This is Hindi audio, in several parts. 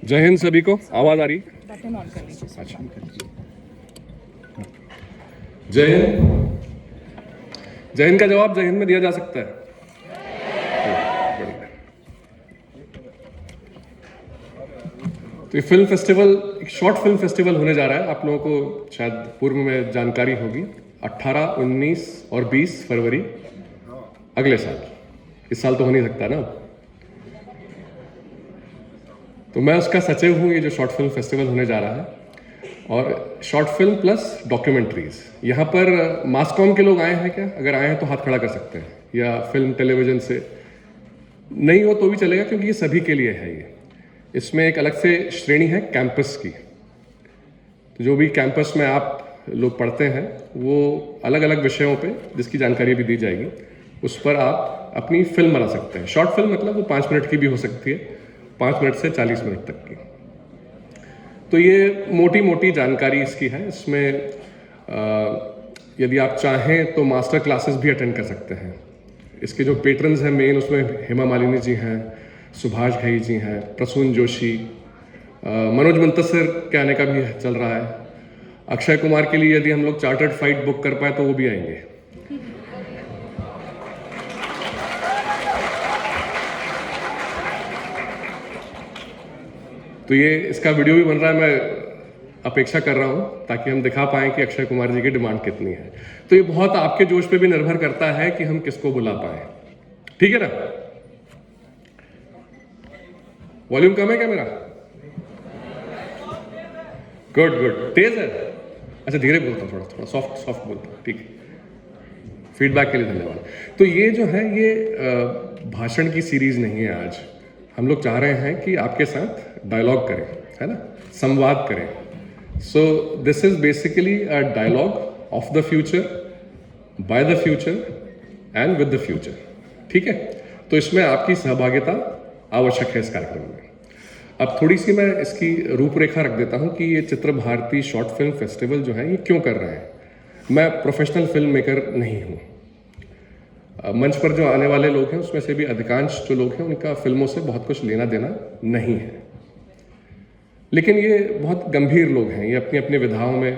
जय हिंद सभी को। आवाज आ रही? बटन ऑन कर लीजिए। अच्छा, जय हिंद। जय हिंद का जवाब जय हिंद में दिया जा सकता है। तो ये फिल्म फेस्टिवल एक शॉर्ट फिल्म फेस्टिवल होने जा रहा है। आप लोगों को शायद पूर्व में जानकारी होगी। 18, 19 और 20 फरवरी अगले साल। इस साल तो हो नहीं सकता ना। तो मैं उसका सचिव हूँ। ये जो शॉर्ट फिल्म फेस्टिवल होने जा रहा है, और शॉर्ट फिल्म प्लस डॉक्यूमेंट्रीज। यहाँ पर मास कॉम के लोग आए हैं क्या? अगर आए हैं तो हाथ खड़ा कर सकते हैं, या फिल्म टेलीविजन से नहीं हो तो भी चलेगा, क्योंकि ये सभी के लिए है। ये इसमें एक अलग से श्रेणी है कैंपस की। तो जो भी कैंपस में आप लोग पढ़ते हैं, वो अलग अलग विषयों पे जिसकी जानकारी भी दी जाएगी, उस पर आप अपनी फिल्म बना सकते हैं। शॉर्ट फिल्म मतलब वो 5 मिनट की भी हो सकती है, 5 मिनट से 40 मिनट तक की। तो ये मोटी मोटी जानकारी इसकी है। इसमें यदि आप चाहें तो मास्टर क्लासेस भी अटेंड कर सकते हैं। इसके जो पेट्रन्स हैं मेन, उसमें हेमा मालिनी जी हैं, सुभाष घई जी हैं, प्रसून जोशी, मनोज मुंतसिर के आने का भी चल रहा है। अक्षय कुमार के लिए यदि हम लोग चार्टर्ड फ्लाइट बुक कर पाए तो वो भी आएंगे। तो ये इसका वीडियो भी बन रहा है। मैं अपेक्षा कर रहा हूं ताकि हम दिखा पाएं कि अक्षय कुमार जी की डिमांड कितनी है। तो ये बहुत आपके जोश पे भी निर्भर करता है कि हम किसको बुला पाए। ठीक है ना? वॉल्यूम कम है क्या मेरा? Good good. तेज है? अच्छा, धीरे बोलता हूँ, थोड़ा थोड़ा सॉफ्ट सॉफ्ट बोलता हूँ। ठीक है, फीडबैक के लिए धन्यवाद। तो ये जो है, ये भाषण की सीरीज नहीं है। आज हम लोग चाह रहे हैं कि आपके साथ डायलॉग करें, है ना, संवाद करें। So this is basically a dialogue of the future, by the future and with the future. ठीक है? तो इसमें आपकी सहभागिता आवश्यक है इस कार्यक्रम में। अब थोड़ी सी मैं इसकी रूपरेखा रख देता हूं कि ये चित्र भारती शॉर्ट फिल्म फेस्टिवल जो है ये क्यों कर रहे हैं। मैं प्रोफेशनल फिल्म मेकर नहीं हूँ। मंच पर जो आने वाले लोग हैं उसमें से भी अधिकांश जो लोग हैं उनका फिल्मों से बहुत कुछ लेना देना नहीं है, लेकिन ये बहुत गंभीर लोग हैं। ये अपनी अपनी विधाओं में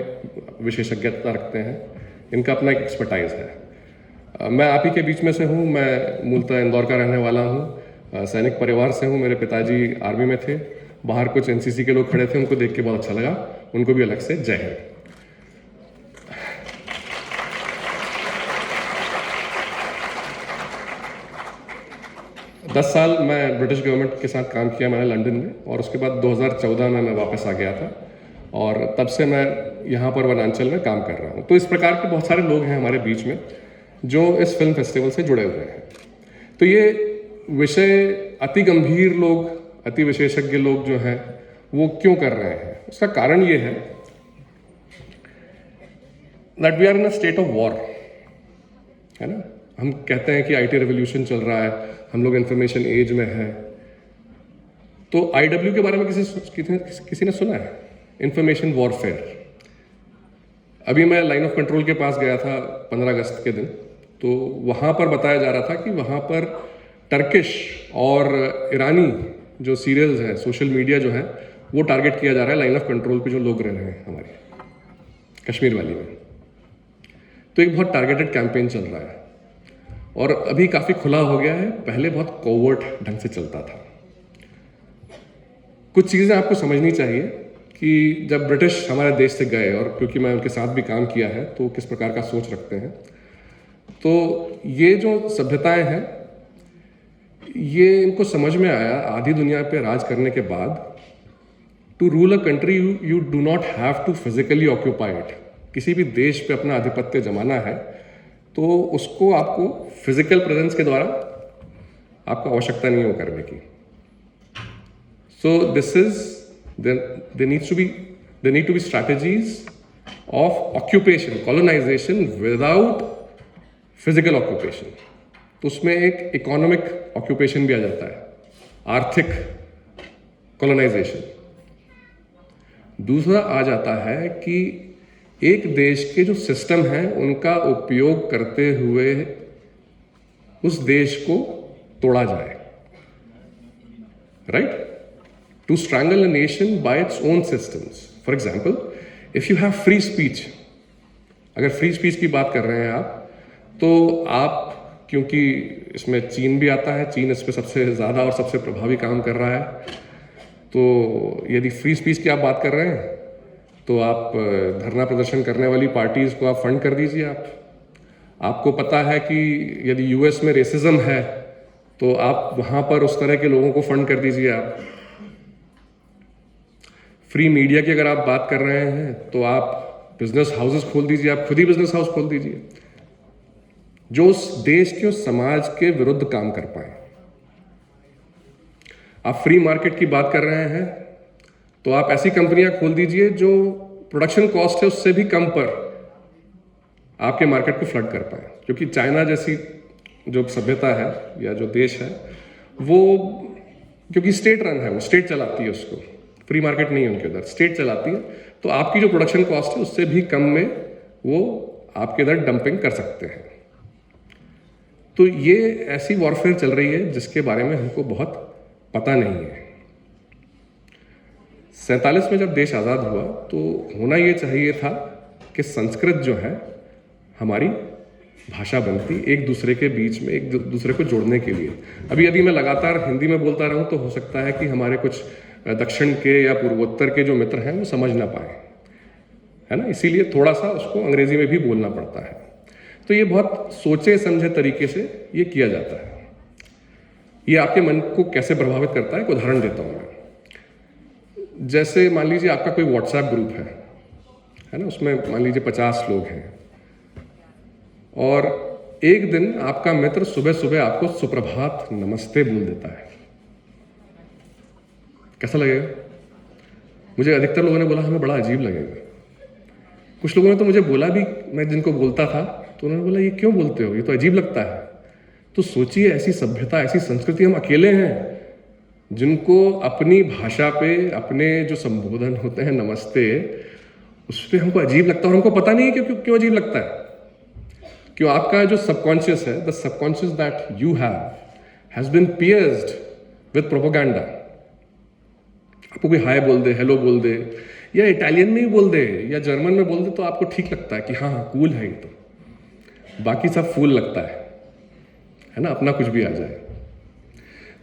विशेषज्ञता रखते हैं। इनका अपना एक एक्सपर्टाइज है। मैं आप ही के बीच में से हूँ। मैं मूलतः इंदौर का रहने वाला हूँ। सैनिक परिवार से हूँ। मेरे पिताजी आर्मी में थे। बाहर कुछ एनसीसी के लोग खड़े थे, उनको देख के बहुत अच्छा लगा। उनको भी अलग से जय हिंद। 10 साल मैं ब्रिटिश गवर्नमेंट के साथ काम किया मैंने लंदन में, और उसके बाद 2014 में मैं वापस आ गया था, और तब से मैं यहाँ पर वनांचल में काम कर रहा हूँ। तो इस प्रकार के बहुत सारे लोग हैं हमारे बीच में जो इस फिल्म फेस्टिवल से जुड़े हुए हैं। तो ये विषय अति गंभीर लोग, अति विशेषज्ञ लोग जो हैं वो क्यों कर रहे हैं, उसका कारण ये है that we are in a state of war, है ना। हम कहते हैं कि आईटी रेवोल्यूशन चल रहा है, हम लोग इंफॉर्मेशन एज में हैं। तो आईडब्ल्यू के बारे में किसी ने सुना है? Information warfare. अभी मैं लाइन ऑफ कंट्रोल के पास गया था 15 अगस्त के दिन, तो वहाँ पर बताया जा रहा था कि वहाँ पर टर्किश और ईरानी जो सीरियल्स हैं, सोशल मीडिया जो है, वो टारगेट किया जा रहा है लाइन ऑफ कंट्रोल पे जो लोग रह रहे हैं हमारे कश्मीर वैली में। तो एक बहुत टारगेटेड कैंपेन चल रहा है, और अभी काफ़ी खुला हो गया है। पहले बहुत कोवर्ट ढंग से चलता था। कुछ चीज़ें आपको समझनी चाहिए कि जब ब्रिटिश हमारे देश से गए, और क्योंकि मैं उनके साथ भी काम किया है, तो किस प्रकार का सोच रखते हैं। तो ये जो सभ्यताएं हैं, ये इनको समझ में आया आधी दुनिया पे राज करने के बाद, to rule a country you do not have to physically occupy it. किसी भी देश पे अपना आधिपत्य जमाना है तो उसको आपको फिजिकल प्रेजेंस के द्वारा आपको आवश्यकता नहीं हो करने की। सो this is there need to be strategies of occupation, colonization without physical occupation. तो उसमें एक इकोनॉमिक ऑक्यूपेशन भी आ जाता है, आर्थिक कॉलोनाइजेशन। दूसरा आ जाता है कि एक देश के जो सिस्टम है उनका उपयोग करते हुए उस देश को तोड़ा जाए, right? to strangle a nation by its own systems. For example, if you have free speech, अगर फ्री स्पीच की बात कर रहे हैं आप, तो आप, क्योंकि इसमें चीन भी आता है, चीन इस पर सबसे ज़्यादा और सबसे प्रभावी काम कर रहा है, तो यदि फ्री स्पीच की आप बात कर रहे हैं तो आप धरना प्रदर्शन करने वाली पार्टीज़ को आप फंड कर दीजिए। आपको पता है कि यदि यूएस में रेसिज्म है तो आप वहाँ पर उस तरह के लोगों को फंड कर दीजिए। आप फ्री मीडिया की अगर आप बात कर रहे हैं तो आप बिजनेस हाउसेस खोल दीजिए, आप खुद ही बिजनेस हाउस खोल दीजिए जो उस देश के, उस समाज के विरुद्ध काम कर पाए। आप फ्री मार्केट की बात कर रहे हैं तो आप ऐसी कंपनियां खोल दीजिए जो प्रोडक्शन कॉस्ट है उससे भी कम पर आपके मार्केट को फ्लड कर पाए। क्योंकि चाइना जैसी जो सभ्यता है या जो देश है वो, क्योंकि स्टेट रन है, वो स्टेट चलाती है उसको, फ्री मार्केट नहीं है उनके उधर, स्टेट चलाती है, तो आपकी जो प्रोडक्शन कॉस्ट है उससे भी कम में वो आपके इधर डंपिंग कर सकते हैं। तो ये ऐसी वॉरफेयर चल रही है जिसके बारे में हमको बहुत पता नहीं है। 47 में जब देश आज़ाद हुआ तो होना ये चाहिए था कि संस्कृत जो है हमारी भाषा बनती एक दूसरे के बीच में, एक दूसरे को जोड़ने के लिए। अभी यदि मैं लगातार हिंदी में बोलता रहूं तो हो सकता है कि हमारे कुछ दक्षिण के या पूर्वोत्तर के जो मित्र हैं वो समझ ना पाए, है ना, इसीलिए थोड़ा सा उसको अंग्रेजी में भी बोलना पड़ता है। तो ये बहुत सोचे समझे तरीके से ये किया जाता है। ये आपके मन को कैसे प्रभावित करता है, एक उदाहरण देता हूँ मैं। जैसे मान लीजिए आपका कोई व्हाट्सएप ग्रुप है ना, उसमें मान लीजिए 50 लोग हैं और एक दिन आपका मित्र सुबह सुबह आपको सुप्रभात नमस्ते बोल देता है, कैसा लगेगा? मुझे अधिकतर लोगों ने बोला हमें बड़ा अजीब लगेगा। कुछ लोगों ने तो मुझे बोला भी, मैं जिनको बोलता था तो उन्होंने बोला ये क्यों बोलते हो, ये तो अजीब लगता है। तो सोचिए, ऐसी सभ्यता, ऐसी संस्कृति, हम अकेले हैं जिनको अपनी भाषा पे अपने जो संबोधन होते हैं नमस्ते, उस पर हमको अजीब लगता है और हमको पता नहीं है क्यों अजीब लगता है। क्यों? आपका जो सबकॉन्शियस है, the subconscious that you has been pierced with propaganda. आपको कोई हाय बोल दे, हेलो बोल दे, या इटालियन में ही बोल दे या जर्मन में बोल दे तो आपको ठीक लगता है कि हाँ कूल है ये, तो बाकी सब फूल लगता है ना, अपना कुछ भी आ जाए।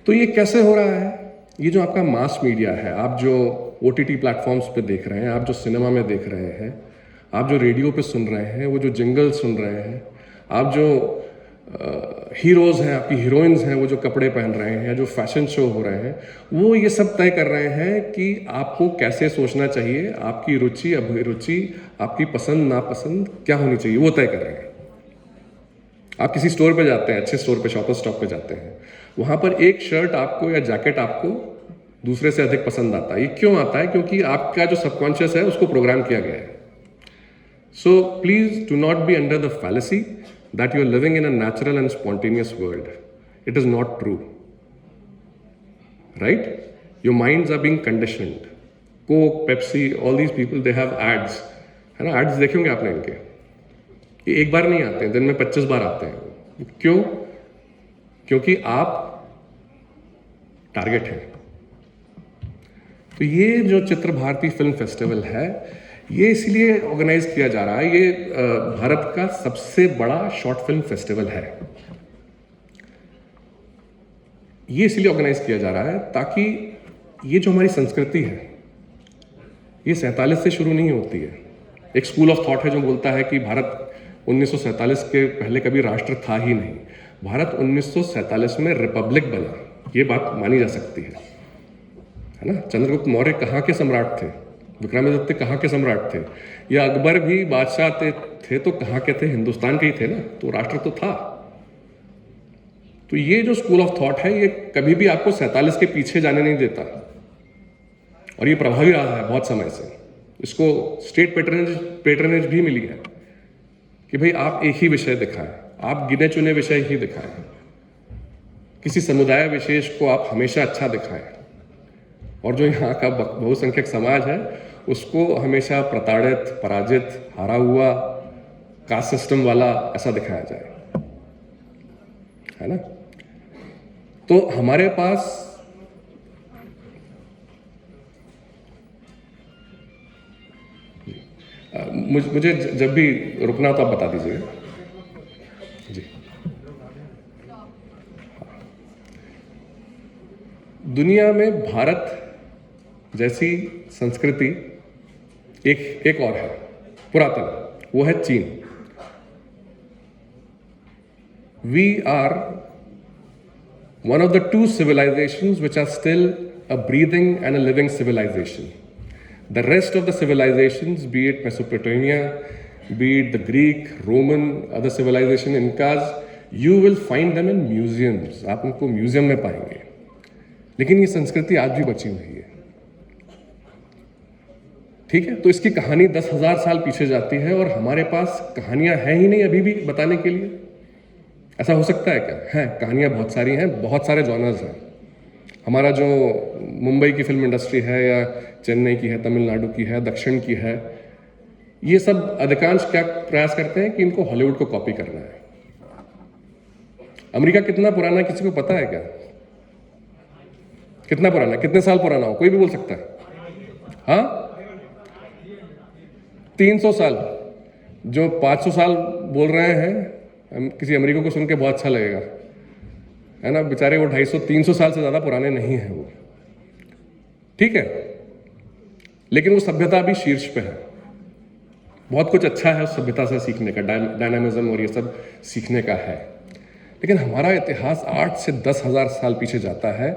तो ये कैसे हो रहा है? ये जो आपका मास मीडिया है, आप जो OTT प्लेटफॉर्म्स पे देख रहे हैं, आप जो सिनेमा में देख रहे हैं, आप जो रेडियो पे सुन रहे हैं, वो जो जिंगल सुन रहे हैं, आप जो हीरोज़ हैं, आपकी हीरोइंस हैं, वो जो कपड़े पहन रहे हैं, जो फैशन शो हो रहे हैं, वो ये सब तय कर रहे हैं कि आपको कैसे सोचना चाहिए, आपकी रुचि अभिरुचि, आपकी पसंद नापसंद क्या होनी चाहिए, वो तय कर रहे हैं। आप किसी स्टोर पे जाते हैं, अच्छे स्टोर पे, शॉपर स्टॉप पे जाते हैं, वहाँ पर एक शर्ट आपको या जैकेट आपको दूसरे से अधिक पसंद आता है। ये क्यों आता है? क्योंकि आपका जो सबकॉन्शियस है उसको प्रोग्राम किया गया है। So please do not be under the fallacy that you are living in a natural and spontaneous world. It is not true. Right? Your minds are being conditioned. Coke, Pepsi, all these people, they have ads. है ना, ads देखे होंगे आपने इनके। ये एक बार नहीं आते हैं, दिन में 25 बार आते हैं। क्यों? क्योंकि आप टारगेट हैं। तो ये जो चित्र भारती फिल्म फेस्टिवल है, ये इसलिए ऑर्गेनाइज किया जा रहा है, ये भारत का सबसे बड़ा शॉर्ट फिल्म फेस्टिवल है। ये इसलिए ऑर्गेनाइज किया जा रहा है ताकि ये जो हमारी संस्कृति है, ये 47 से शुरू नहीं होती है। एक स्कूल ऑफ थॉट है जो बोलता है कि भारत 1947 के पहले कभी राष्ट्र था ही नहीं। भारत 1947 में रिपब्लिक बना, ये बात मानी जा सकती है ना। चंद्रगुप्त मौर्य कहाँ के सम्राट थे? विक्रमादित्य कहाँ के सम्राट थे? या अकबर भी बादशाह थे तो कहाँ के थे? हिंदुस्तान के ही थे ना, तो राष्ट्र तो था। तो ये जो स्कूल ऑफ थॉट है, ये कभी भी आपको 47 के पीछे जाने नहीं देता और ये प्रभावी रहा है बहुत समय से। इसको स्टेट पेट्रनेज भी मिली है कि भाई आप एक ही विषय दिखाएं, आप गिने चुने विषय ही दिखाएं, किसी समुदाय विशेष को आप हमेशा अच्छा दिखाएं, और जो यहाँ का बहुसंख्यक समाज है उसको हमेशा प्रताड़ित, पराजित, हारा हुआ, कास्ट सिस्टम वाला ऐसा दिखाया जाए, है ना। तो हमारे पास मुझे जब भी रुकना तो आप बता दीजिएगा जी। दुनिया में भारत जैसी संस्कृति एक और है पुरातन, वो है चीन। We are one of the two civilizations which are still a breathing and a living civilization. The rest of the civilizations, be it Mesopotamia, be it the Greek, Roman, other civilization, Incas, you will find them in museums. आप उनको म्यूजियम में पाएंगे, लेकिन ये संस्कृति आज भी बची हुई है। ठीक है, तो इसकी कहानी 10,000 साल पीछे जाती है और हमारे पास कहानियां हैं ही नहीं अभी भी बताने के लिए। ऐसा हो सकता है क्या? है, कहानियां बहुत सारी हैं, बहुत सारे जॉनर्स हैं। हमारा जो मुंबई की फिल्म इंडस्ट्री है या चेन्नई की है, तमिलनाडु की है, दक्षिण की है, ये सब अधिकांश क्या प्रयास करते हैं कि इनको हॉलीवुड को कॉपी करना है। अमेरिका कितना पुराना है किसी को पता है क्या? कितना पुराना, कितने साल पुराना हो, कोई भी बोल सकता है? हाँ, 300 साल। जो 500 साल बोल रहे हैं, किसी अमेरिका को सुन के बहुत अच्छा लगेगा, है ना। बेचारे वो 250-300 साल से ज़्यादा पुराने नहीं हैं वो, ठीक है। लेकिन वो सभ्यता भी शीर्ष पे है। बहुत कुछ अच्छा है उस सभ्यता से सीखने का, डायनामिज्म और ये सब सीखने का है। लेकिन हमारा इतिहास 8 से 10,000 साल पीछे जाता है।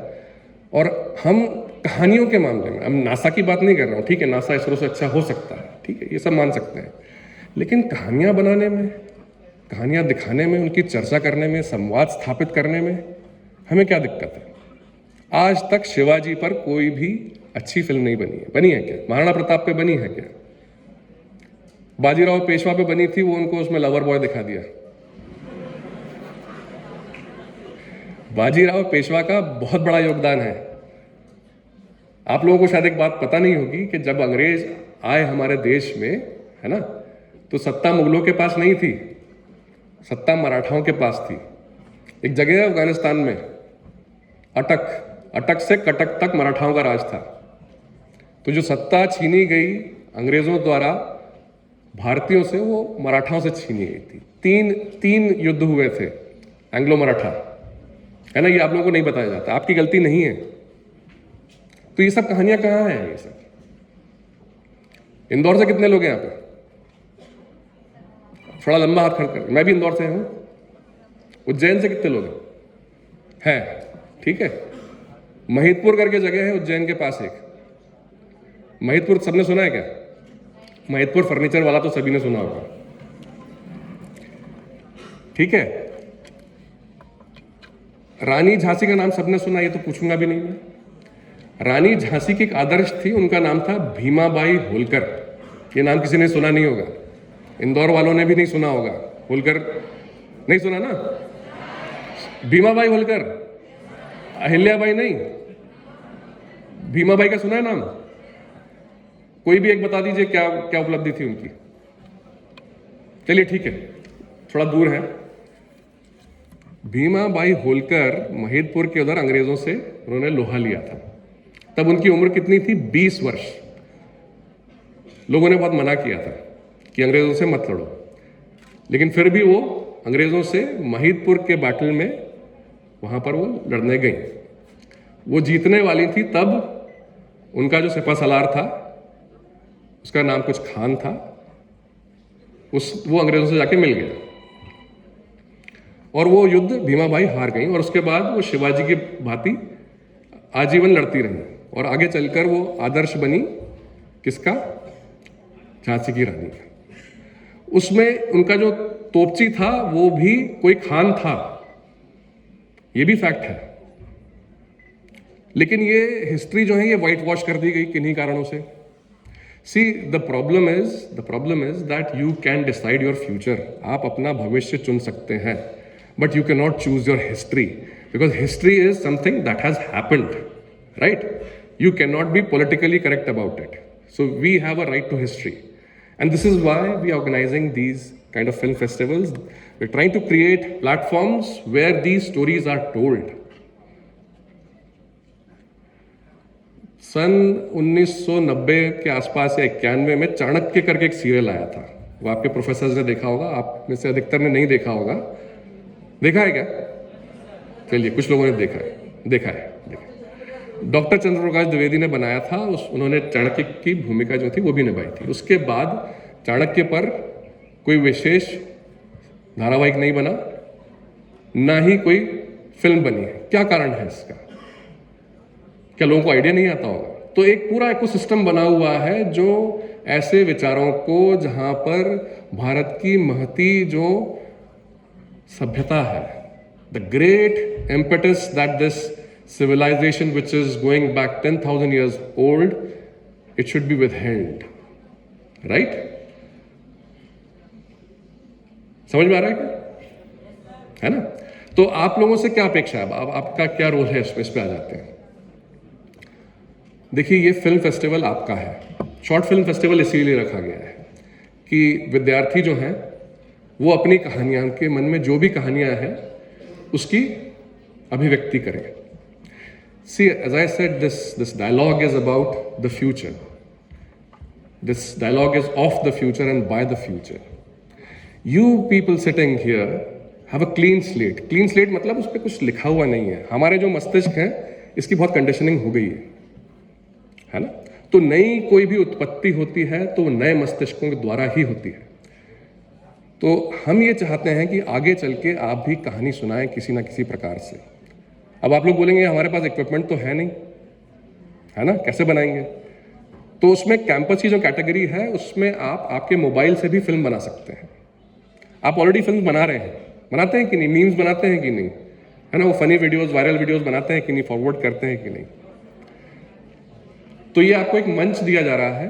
और हम कहानियों के मामले में, हम नासा की बात नहीं कर रहा हूँ, ठीक है, नासा इसरो से अच्छा हो सकता है, ठीक है, ये सब मान सकते हैं। लेकिन कहानियाँ बनाने में, कहानियाँ दिखाने में, उनकी चर्चा करने में, संवाद स्थापित करने में हमें क्या दिक्कत है? आज तक शिवाजी पर कोई भी अच्छी फिल्म नहीं बनी है। बनी है क्या? महाराणा प्रताप पे बनी है क्या? बाजीराव पेशवा पे बनी थी, वो उनको उसमें लवर बॉय दिखा दिया। बाजीराव पेशवा का बहुत बड़ा योगदान है। आप लोगों को शायद एक बात पता नहीं होगी कि जब अंग्रेज आए हमारे देश में, है ना, तो सत्ता मुगलों के पास नहीं थी, सत्ता मराठाओं के पास थी। एक जगह है अफगानिस्तान में, अटक से कटक तक मराठाओं का राज था। तो जो सत्ता छीनी गई अंग्रेजों द्वारा भारतीयों से, वो मराठाओं से छीनी गई थी। तीन युद्ध हुए थे एंग्लो मराठा, है ना। ये आप लोगों को नहीं बताया जाता, आपकी गलती नहीं है। तो ये सब कहानियां कहाँ हैं? ये सब इंदौर से कितने लोग हैं यहाँ पे? थोड़ा लंबा हाथ खड़ा कर। मैं भी इंदौर से हूँ। उज्जैन से कितने लोग हैं? ठीक है। महिदपुर करके जगह है उज्जैन के पास एक। महिदपुर सबने सुना है क्या? महिदपुर फर्नीचर वाला तो सभी ने सुना होगा, ठीक है। रानी झांसी का नाम सबने सुना, ये तो पूछूंगा भी नहीं मैं। रानी झांसी की एक आदर्श थी, उनका नाम था भीमाबाई होलकर। ये नाम किसी ने सुना नहीं होगा, इंदौर वालों ने भी नहीं सुना होगा। होलकर नहीं सुना ना? भीमाबाई होलकर, अहिल्याबाई नहीं, भीमाबाई का सुना है नाम? कोई भी एक बता दीजिए क्या क्या उपलब्धि थी उनकी। चलिए ठीक है, थोड़ा दूर है। भीमाबाई होलकर महिदपुर के उधर अंग्रेजों से उन्होंने लोहा लिया था। तब उनकी उम्र कितनी थी? 20 वर्ष। लोगों ने बहुत मना किया था कि अंग्रेजों से मत लड़ो, लेकिन फिर भी वो अंग्रेजों से महिदपुर के बैटल में वहां पर वो लड़ने गई। वो जीतने वाली थी, तब उनका जो सिपा सलार था, उसका नाम कुछ खान था, वो अंग्रेजों से जाके मिल गया और वो युद्ध भीमाबाई हार गई। और उसके बाद वो शिवाजी की भांति आजीवन लड़ती रही और आगे चलकर वो आदर्श बनी किसका? झांसी की रानी का। उसमें उनका जो तोपची था वो भी कोई खान था, ये भी फैक्ट है। लेकिन ये हिस्ट्री जो है ये व्हाइट वॉश कर दी गई किन्हीं कारणों से। See the problem is that you can decide your future. आप अपना भविष्य चुन सकते हैं, but you can not choose your history, because history is something that has happened, right? You cannot be politically correct about it. So we have a right to history. And this is why we are organizing these kind of film festivals. We're trying to create platforms where these stories are told. सन 1990 के आसपास या 91 में चाणक्य करके एक सीरियल आया था। वो आपके प्रोफेसर्स ने देखा होगा, आप में से अधिकतर ने नहीं देखा होगा। देखा है क्या? चलिए, कुछ लोगों ने देखा है। डॉक्टर चंद्रप्रकाश द्विवेदी ने बनाया था। उन्होंने चाणक्य की भूमिका जो थी वो भी निभाई थी। उसके बाद चाणक्य पर कोई विशेष धारावाहिक नहीं बना, ना ही कोई फिल्म बनी है। क्या कारण है इसका? क्या लोगों को आइडिया नहीं आता होगा? तो एक पूरा इकोसिस्टम बना हुआ है जो ऐसे विचारों को, जहां पर भारत की महती जो सभ्यता है, the great impetus that this civilization which is going back 10,000 years old, it should be withheld, right? समझ में आ रहा है क्या? है ना? तो आप लोगों से क्या अपेक्षा है? अब आपका क्या रोल है इसमें? इस पे आ जाते हैं। देखिए, ये फिल्म फेस्टिवल आपका है। शॉर्ट फिल्म फेस्टिवल इसीलिए रखा गया है कि विद्यार्थी जो हैं वो अपनी कहानियां, के मन में जो भी कहानियां हैं उसकी अभिव्यक्ति करें। See, as I said, this dialogue is about the future. This dialogue is of the future and by the future. You people sitting here have a clean slate. Clean slate मतलब उस पर कुछ लिखा हुआ नहीं है। हमारे जो मस्तिष्क हैं इसकी बहुत कंडीशनिंग हो गई है ना? तो नई कोई भी उत्पत्ति होती है तो नए मस्तिष्कों के द्वारा ही होती है। तो हम ये चाहते हैं कि आगे चल के आप भी कहानी सुनाएं किसी ना किसी प्रकार से। अब आप लोग बोलेंगे हमारे पास इक्विपमेंट तो है नहीं, है ना, कैसे बनाएंगे? तो उसमें कैंपस की जो कैटेगरी है उसमें आप आपके मोबाइल से भी फिल्म बना सकते हैं। आप ऑलरेडी फिल्म बना रहे हैं, बनाते हैं कि नहीं? मीम्स बनाते हैं कि नहीं? है ना, वो फनी वीडियोस, वायरल वीडियोस बनाते हैं कि नहीं? फॉरवर्ड करते हैं कि नहीं? तो ये आपको एक मंच दिया जा रहा है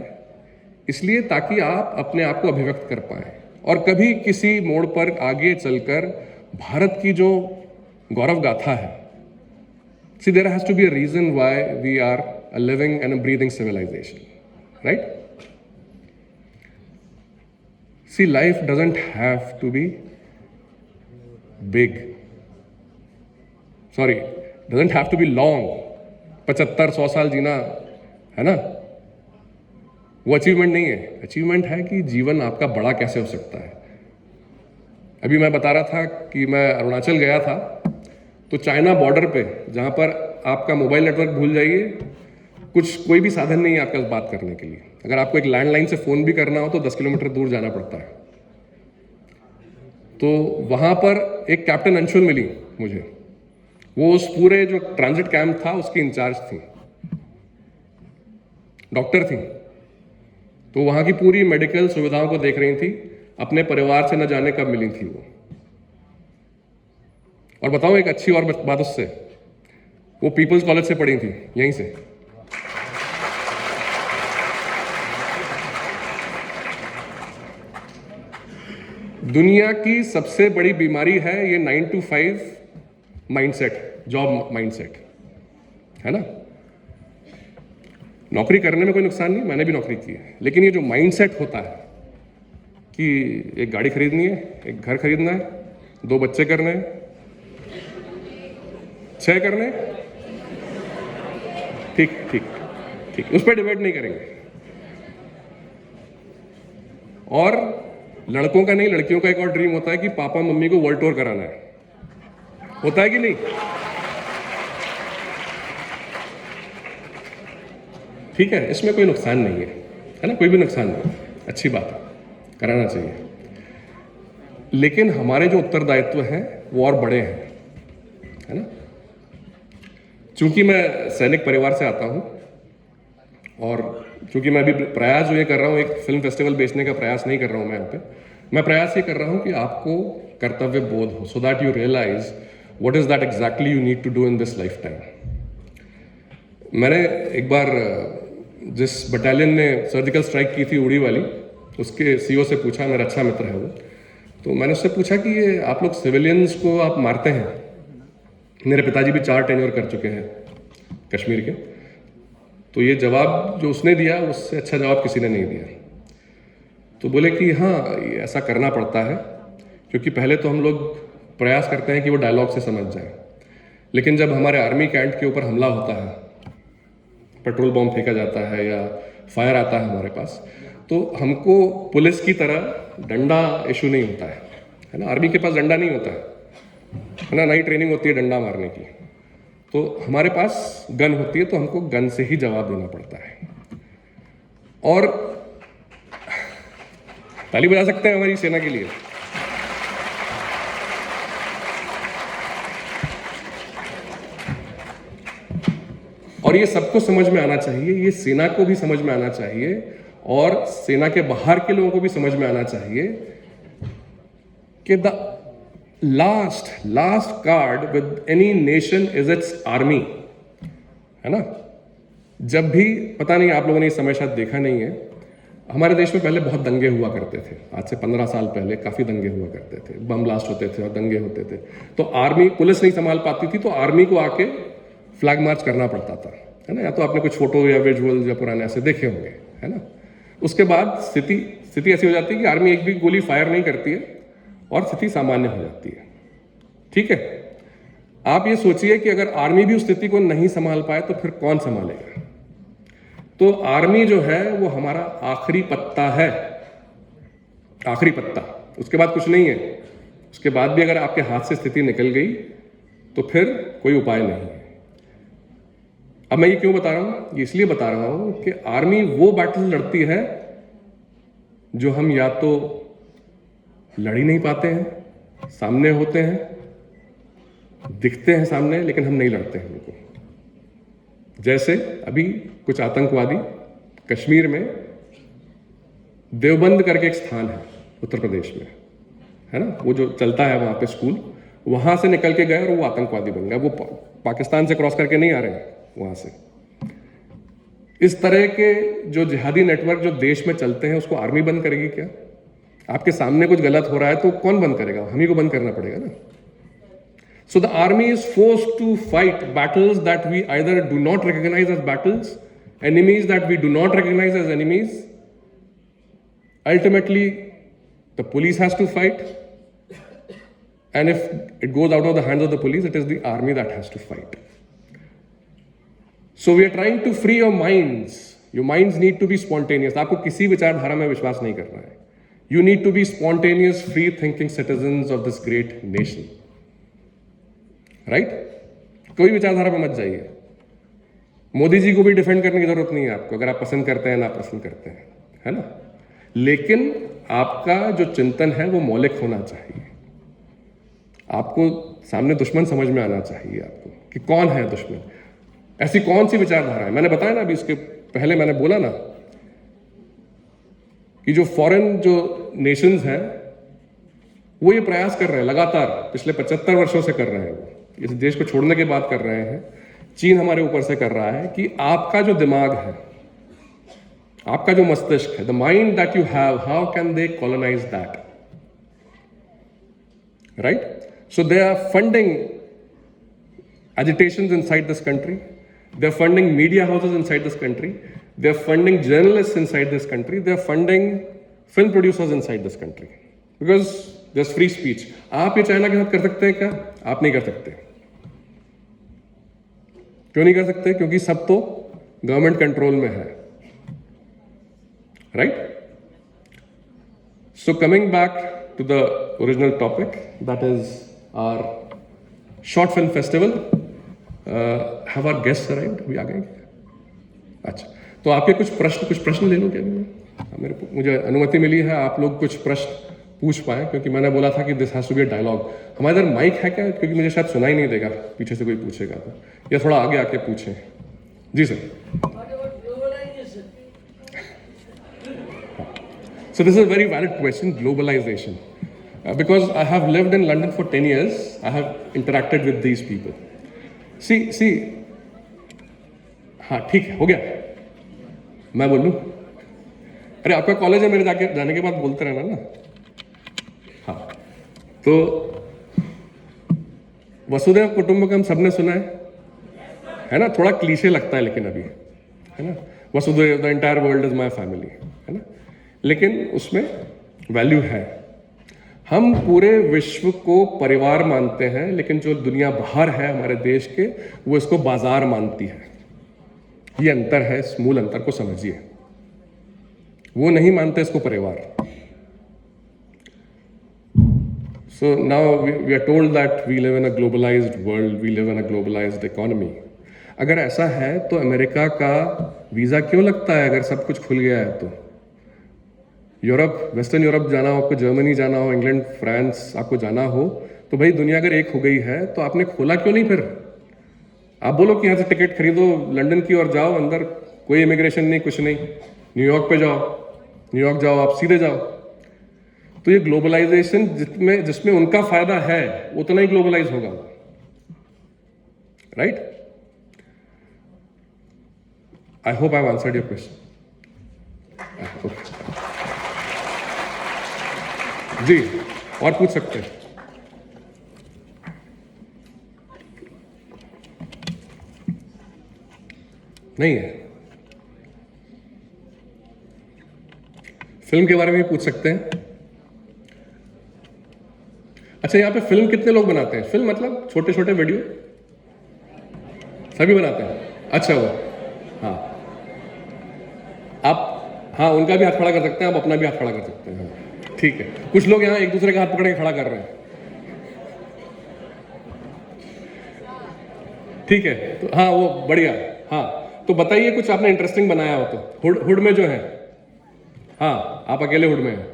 इसलिए ताकि आप अपने आप को अभिव्यक्त कर पाएं और कभी किसी मोड़ पर आगे चलकर भारत की जो गौरव गाथा है, see, there has to be a reason why we are a living and a breathing civilization, right? See, life doesn't have to be big. Sorry, doesn't have to be long. 75-100 साल जीना, है ना, वो अचीवमेंट नहीं है। अचीवमेंट है कि जीवन आपका बड़ा कैसे हो सकता है। अभी मैं बता रहा था कि मैं अरुणाचल गया था, तो चाइना बॉर्डर पे जहाँ पर आपका मोबाइल नेटवर्क भूल जाइए, कोई भी साधन नहीं है आपके पास बात करने के लिए। अगर आपको एक लैंडलाइन से फ़ोन भी करना हो तो 10 किलोमीटर दूर जाना पड़ता है। तो वहाँ पर एक कैप्टन अंशुल मिली मुझे, वो उस पूरे जो ट्रांजिट कैंप था उसकी इंचार्ज थी, डॉक्टर थी। तो वहाँ की पूरी मेडिकल सुविधाओं को देख रही थी। अपने परिवार से न जाने कब मिली थी वो। और बताओ एक अच्छी और बात उससे, वो पीपल्स कॉलेज से पढ़ी थी, यहीं से। दुनिया की सबसे बड़ी बीमारी है ये 9 to 5 माइंडसेट, जॉब माइंडसेट, है ना? नौकरी करने में कोई नुकसान नहीं, मैंने भी नौकरी की है, लेकिन ये जो माइंडसेट होता है कि एक गाड़ी खरीदनी है, एक घर खरीदना है, 2 बच्चे करने हैं, 6 करने, ठीक, उस पर डिबेट नहीं करेंगे। और लड़कों का नहीं, लड़कियों का एक और ड्रीम होता है कि पापा मम्मी को वर्ल्ड टूर कराना है, होता है कि नहीं? ठीक है, इसमें कोई नुकसान नहीं है ना, कोई भी नुकसान नहीं, अच्छी बात है, कराना चाहिए। लेकिन हमारे जो उत्तरदायित्व हैं वो और बड़े हैं, है ना? चूंकि मैं सैनिक परिवार से आता हूं और चूंकि मैं अभी प्रयास जो ये कर रहा हूं, एक फिल्म फेस्टिवल बेचने का प्रयास नहीं कर रहा हूं मैं यहाँ पे, मैं प्रयास ये कर रहा हूं कि आपको कर्तव्य बोध हो, so that you realize what is that exactly you need to do in this life time. मैंने एक बार जिस बटालियन ने सर्जिकल स्ट्राइक की थी उड़ी वाली, उसके सीओ से पूछा, मेरा अच्छा मित्र है वो, तो मैंने उससे पूछा कि ये आप लोग सिविलियंस को आप मारते हैं, मेरे पिताजी भी 4 टेन्योर कर चुके हैं कश्मीर के, तो ये जवाब जो उसने दिया उससे अच्छा जवाब किसी ने नहीं दिया। तो बोले कि हाँ, ऐसा करना पड़ता है क्योंकि पहले तो हम लोग प्रयास करते हैं कि वो डायलॉग से समझ जाए, लेकिन जब हमारे आर्मी कैंट के ऊपर हमला होता है पेट्रोल बॉम्ब फेंका जाता है या फायर आता है हमारे पास, तो हमको पुलिस की तरह डंडा इशू नहीं होता है ना। आर्मी के पास डंडा नहीं होता है ना, नई ट्रेनिंग होती है डंडा मारने की। तो हमारे पास गन होती है, तो हमको गन से ही जवाब देना पड़ता है। और ताली बजा सकते हैं हमारी सेना के लिए। और ये सबको समझ में आना चाहिए, ये सेना को भी समझ में आना चाहिए और सेना के बाहर के लोगों को भी समझ में आना चाहिए कि the last card with any nation is it's army, है ना। जब भी, पता नहीं आप लोगों ने इस समय शायद देखा नहीं है, हमारे देश में पहले बहुत दंगे हुआ करते थे। आज से 15 साल पहले काफ़ी दंगे हुआ करते थे, बम ब्लास्ट होते थे और दंगे होते थे। तो आर्मी, पुलिस नहीं संभाल पाती थी, तो आर्मी को आके फ्लैग मार्च करना पड़ता था, है ना। या तो आपने कुछ फोटो या विजुअल या पुराने ऐसे देखे होंगे, है ना। उसके बाद स्थिति ऐसी हो जाती है कि आर्मी एक भी गोली फायर नहीं करती है और स्थिति सामान्य हो जाती है। ठीक है, आप ये सोचिए कि अगर आर्मी भी उस स्थिति को नहीं संभाल पाए तो फिर कौन संभालेगा। तो आर्मी जो है वो हमारा आखिरी पत्ता है, आखिरी पत्ता, उसके बाद कुछ नहीं है। उसके बाद भी अगर आपके हाथ से स्थिति निकल गई तो फिर कोई उपाय नहीं है। अब मैं ये क्यों बता रहा हूं, ये इसलिए बता रहा हूं कि आर्मी वो बैटल लड़ती है जो हम या तो लड़ ही नहीं पाते हैं, सामने होते हैं, दिखते हैं सामने, लेकिन हम नहीं लड़ते हैं उनको। जैसे अभी कुछ आतंकवादी कश्मीर में, देवबंद करके एक स्थान है उत्तर प्रदेश में, है ना, वो जो चलता है वहां पे स्कूल, वहां से निकल के गए और वो आतंकवादी बन गए। वो पाकिस्तान से क्रॉस करके नहीं आ रहे हैं वहां से। इस तरह के जो जिहादी नेटवर्क जो देश में चलते हैं, उसको आर्मी बंद करेगी क्या? आपके सामने कुछ गलत हो रहा है तो कौन बंद करेगा? हम ही को बंद करना पड़ेगा ना। So the army is forced to fight battles that we either do not recognize as battles, enemies that we do not recognize as enemies. Ultimately, the police has to fight, and if it goes out of the hands of the police, it is the army that has to fight. So we are trying to free your minds. Your minds need to be spontaneous. आपको किसी विचारधारा में विश्वास नहीं करना है. You need to be spontaneous, free-thinking citizens of this great nation. Right? कोई विचारधारा पे मत जाइए। मोदी जी को भी डिफेंड करने की जरूरत नहीं है आपको, अगर आप पसंद करते हैं ना पसंद करते हैं, है ना। लेकिन आपका जो चिंतन है वो मौलिक होना चाहिए। आपको सामने दुश्मन समझ में आना चाहिए आपको कि कौन है दुश्मन, ऐसी कौन सी विचारधारा है। मैंने बताया ना अभी, इसके पहले मैंने बोला ना कि जो फॉरेन जो नेशंस हैं वो ये प्रयास कर रहे हैं लगातार, पिछले 75 वर्षों से कर रहे हैं, वो इस देश को छोड़ने के बाद कर रहे हैं। चीन हमारे ऊपर से कर रहा है कि आपका जो दिमाग है, आपका जो मस्तिष्क है, the mind that you have, how can they colonize that, right? So they are funding agitations inside this country, they're funding media houses inside this country, they're funding journalists inside this country, they're funding film producers inside this country because there's free speech. आप ये चाइना के साथ कर सकते हैं क्या? आप नहीं कर सकते। क्यों नहीं कर सकते? क्योंकि सब तो गवर्नमेंट कंट्रोल में है, right? So coming back to the original topic, that is our short film festival. Have our guests arrived? अभी आ गए? अच्छा, तो आपके कुछ प्रश्न ले लो क्या? मुझे अनुमति मिली है आप लोग कुछ प्रश्न पूछ पाए, क्योंकि मैंने बोला था कि this has to be a dialogue. हमारे इधर माइक है क्या? क्योंकि मुझे शायद सुनाई नहीं देगा पीछे से कोई पूछेगा तो, या थोड़ा आगे आके पूछें। जी sir. So this is a very valid question, globalization. Because I have lived in London for 10 years, I have interacted with these people. See, हाँ ठीक है, हो गया, मैं बोलूँ? अरे आपका कॉलेज है, मेरे जाने के बाद बोलते रहना ना। हाँ, तो वसुधैव कुटुंबकम सबने सुना है ना? थोड़ा क्लीशे लगता है लेकिन अभी, है ना, वसुधैव the entire world is my family, है ना, लेकिन उसमें वैल्यू है। हम पूरे विश्व को परिवार मानते हैं, लेकिन जो दुनिया बाहर है हमारे देश के, वो इसको बाजार मानती है। ये अंतर है, इस मूल अंतर को समझिए। वो नहीं मानते इसको परिवार। So now we are told that we live in a globalized world, we live in a globalized economy. अगर ऐसा है तो अमेरिका का वीज़ा क्यों लगता है अगर सब कुछ खुल गया है तो? यूरोप, वेस्टर्न यूरोप जाना हो आपको, जर्मनी जाना हो, इंग्लैंड, फ्रांस आपको जाना हो, तो भाई दुनिया अगर एक हो गई है तो आपने खोला क्यों नहीं फिर? आप बोलो कि यहाँ से टिकट खरीदो, लंदन की ओर जाओ, अंदर कोई इमिग्रेशन नहीं, कुछ नहीं, न्यूयॉर्क पे जाओ, न्यूयॉर्क जाओ, आप सीधे जाओ। तो ये ग्लोबलाइजेशन जिसमें जिसमें उनका फायदा है उतना ही ग्लोबलाइज होगा, right? I hope I have answered your question. जी, और पूछ सकते हैं। नहीं है? फिल्म के बारे में भी पूछ सकते हैं। अच्छा, यहाँ पे फिल्म कितने लोग बनाते हैं? फिल्म मतलब छोटे छोटे वीडियो सभी बनाते हैं? अच्छा, वो हाँ, आप हाँ उनका भी हाथ खड़ा कर सकते हैं, आप अपना भी हाथ खड़ा कर सकते हैं। हाँ ठीक है, कुछ लोग यहाँ एक दूसरे का हाथ पकड़ के खड़ा कर रहे हैं। ठीक है, तो हाँ वो बढ़िया। हाँ तो बताइए कुछ आपने इंटरेस्टिंग बनाया हो तो। हुड में जो है, हाँ आप अकेले हुड में हैं,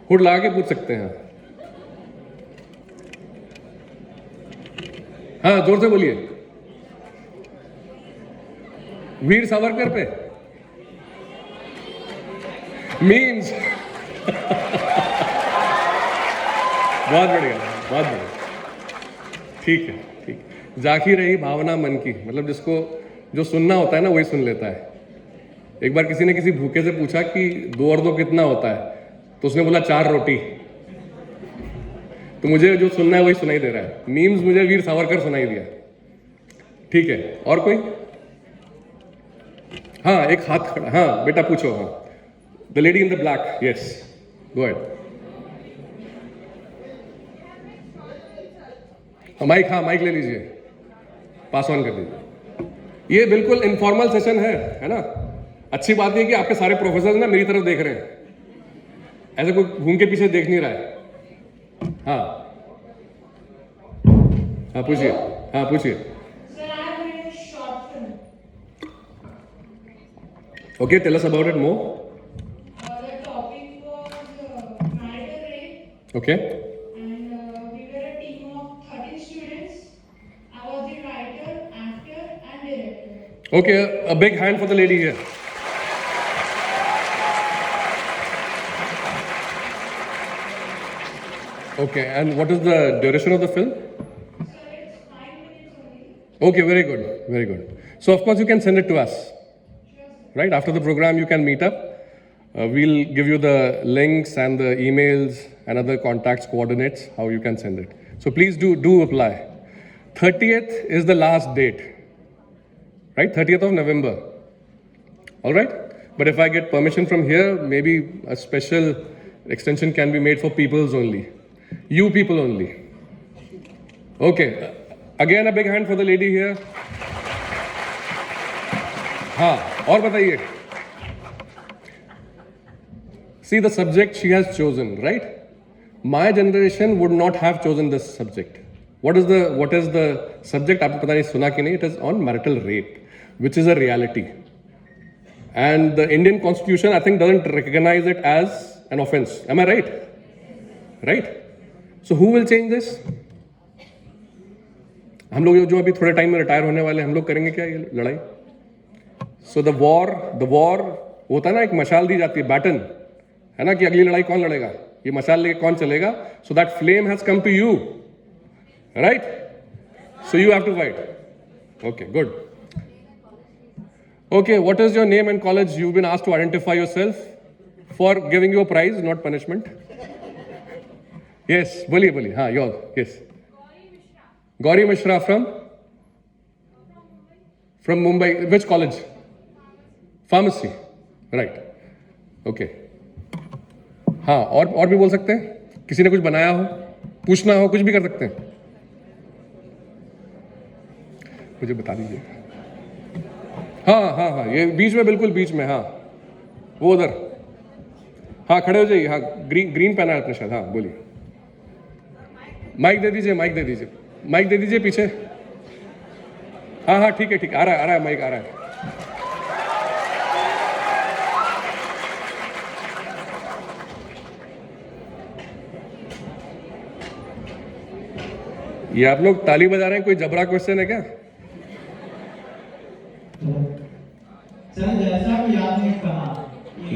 हुड लगा के पूछ सकते हैं। हाँ जोर से बोलिए। वीर सावरकर पे मीम्स बहुत बढ़िया, बहुत बढ़िया। ठीक है, ठीक। जागी रही भावना मन की, मतलब जिसको जो सुनना होता है ना वही सुन लेता है। एक बार किसी ने किसी भूखे से पूछा कि 2 और 2 कितना होता है, तो उसने बोला 4 रोटी। तो मुझे जो सुनना है वही सुनाई दे रहा है। मीम्स मुझे वीर सावरकर सुनाई दिया। ठीक है, और कोई? हाँ एक हाथ खड़ा। हाँ बेटा पूछो। हाँ, the lady in the black, yes go ahead. Mic, हाँ माइक ले लीजिए, पास ऑन कर दीजिए। ये बिल्कुल इनफॉर्मल सेशन है ना? अच्छी बात है कि आपके सारे प्रोफेसर ना मेरी तरफ देख रहे हैं, ऐसे कोई घूम के पीछे देख नहीं रहा है। हाँ हाँ पूछिए, हाँ पूछिए। Okay, tell us about it more. The topic was marital rape. Okay. And we were a team of 13 students. I was the writer, actor, and director. Okay, a big hand for the lady here. Okay, and what is the duration of the film? So it's 5 minutes only. Okay, very good, very good. So of course you can send it to us. Right, after the program you can meet up. We'll give you the links and the emails and other contacts, coordinates, how you can send it. So please do apply. 30th is the last date, right? 30th of November. All right? But if I get permission from here, maybe a special extension can be made for peoples only. You people only. Okay. Again, a big hand for the lady here. हाँ, और बताइए। See the subject she has chosen, right? My generation would not have chosen this subject. What is the subject? आपको पता नहीं, सुना कि नहीं? It is on marital rape, which is a reality. And the Indian Constitution, I think, doesn't recognize it as an offense. Am I right? Right? So who will change this? हम लोग जो अभी थोड़े टाइम में रिटायर होने वाले, हम लोग करेंगे क्या ये लड़ाई? सो द वॉर होता है ना, एक मशाल दी जाती है, बैटन है ना, कि अगली लड़ाई कौन लड़ेगा, ये मशाल लेके कौन चलेगा. So that flame has come to you, right? So you have to fight. Okay, good. Okay, what is your name and college? You've been asked to identify yourself for giving you a prize, not punishment. Yes, बोलिए बोलिए. हाँ, your, yes. Gauri Mishra from? From Mumbai. Which college? Pharmacy. Right. Okay. हाँ, और भी बोल सकते हैं. किसी ने कुछ बनाया हो, पूछना हो, कुछ भी कर सकते हैं. मुझे बता दीजिए. हाँ हाँ हाँ, ये बीच में, बिल्कुल बीच में, हाँ वो उधर, हाँ खड़े हो जाइए, हाँ ग्रीन ग्रीन पहना है आपने शायद, हाँ बोलिए। माइक दे दीजिए, माइक दे दीजिए, माइक दे दीजिए पीछे। हाँ हाँ ठीक है, ठीक, आ रहा है माइक आ रहा है। ये आप लोग ताली बजा रहे हैं, कोई जबरा क्वेश्चन है क्या? सर जैसा कि आपने कहा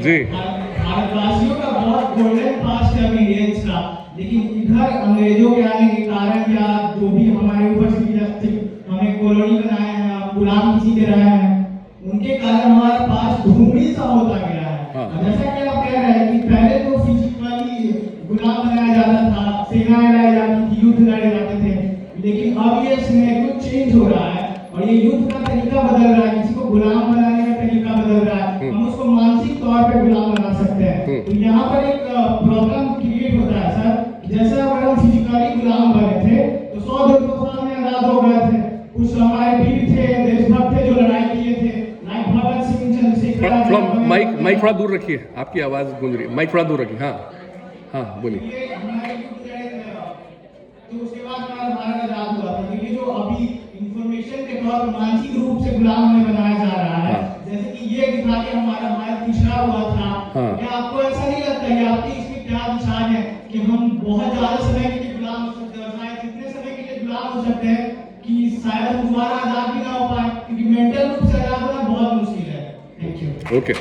जी। भारतवासियों का बहुत गोल्डन पास्ट है अभी इंडियंस का, लेकिन इधर अंग्रेजों के आने के कारण या जो भी हमारे ऊपर से हमें कॉलोनी बनाए हैं, गुलाम किसी के रहे हैं, उनके कारण हमारा पास्ट धूमिल सा होता गया है। हाँ। जैसा कि आप कह रहे हैं कि पहले तो फिजिकली गुलाम बनाया जाता था, सेनाएं लाई जाती थी, युद्ध लड़े जाते थे, लेकिन अब ये सिनेरियो चेंज हो रहा है और ये युद्ध का तरीका बदल रहा है, किसी को गुलाम बनाने का तरीका बदल रहा है, हम उसको मानसिक तौर पे गुलाम बना सकते हैं। तो यहाँ पर एक प्रॉब्लम क्रिएट होता है सर, जैसे अगर हम फिजिकली गुलाम बने थे तो 100-200 साल में आजाद हो गए थे, कुछ हमारे वीर थे, देशभक्त थे जो लड़ाई किए थे, लाइक भगत सिंह, चंद्रशेखर। थोड़ा माइक थोड़ा दूर रखिए, आपकी आवाज़ गूंज रही है, माइक थोड़ा दूर रखिए, हाँ हाँ बोलिए। ये हमारे युद्ध लड़े थे, तो उसके बाद हमारा भारत आजाद हुआ था। तो ये जो अभी इंफॉर्मेशन के तौर पर मानसिक रूप से गुलाम हमें बनाया जा रहा है, जैसे कि ये दिखा के हमारा भारत पिछड़ा हुआ था, क्या आपको ऐसा नहीं लगता है, आपकी इसमें क्या विचार है कि हम बहुत ज्यादा समय के लिए गुलाम हो सकते हैं, और शायद इतने समय के लिए गुलाम हो सकते हैं कि शायद हम दोबारा आजाद भी ना हो पाए, क्योंकि मेंटल रूप से आजाद होना बहुत मुश्किल है। Thank you. ओके।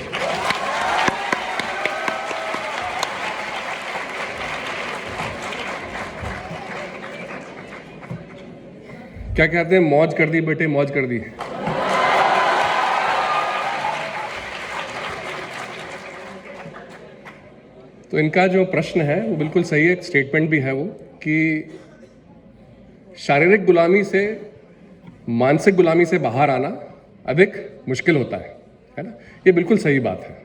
क्या कहते हैं, मौज कर दी बेटे, मौज कर दी। तो इनका जो प्रश्न है वो बिल्कुल सही है, एक स्टेटमेंट भी है वो, कि शारीरिक गुलामी से मानसिक गुलामी से बाहर आना अधिक मुश्किल होता है ना? ये बिल्कुल सही बात है।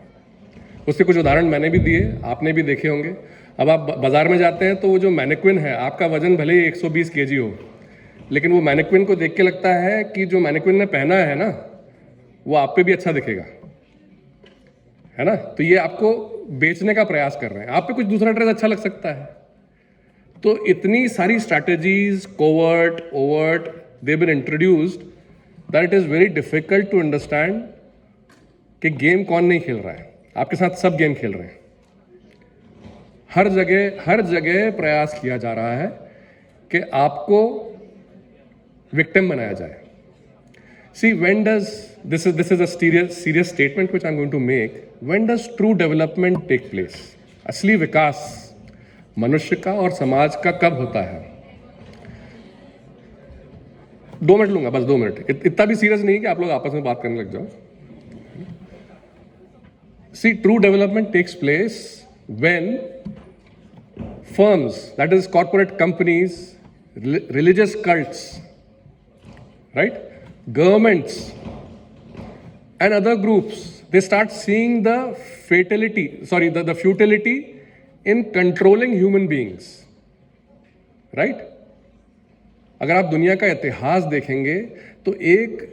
उसके कुछ उदाहरण मैंने भी दिए, आपने भी देखे होंगे। अब आप बाजार में जाते हैं तो वो जो मैनिक्विन है, आपका वजन भले ही 120 केजी हो, लेकिन वो मैनिक्विन को देख के लगता है कि जो मैनिक्विन ने पहना है ना, वो आप पे भी अच्छा दिखेगा, है ना? तो ये आपको बेचने का प्रयास कर रहे हैं, आप पे कुछ दूसरा ड्रेस अच्छा लग सकता है। तो इतनी सारी strategies, covert, overt, they been introduced that it is very difficult to understand कि गेम कौन नहीं खेल रहा है। आपके साथ सब गेम खेल रहे हैं। हर जगह प्रयास किया जा रहा है कि आपको विक्टिम बनाया जाए। See, when does this is a serious statement which I'm going to make. When does true development take place? असली विकास मनुष्य का और समाज का कब होता है? 2 मिनट लूंगा, बस 2 मिनट। इतना भी सीरियस नहीं कि आप लोग आपस में बात करने लग जाओ। See, true development takes place when firms, that is corporate companies, religious cults, right? Governments and other groups, they start seeing the futility in controlling human beings, right? अगर आप दुनिया का इतिहास देखेंगे तो एक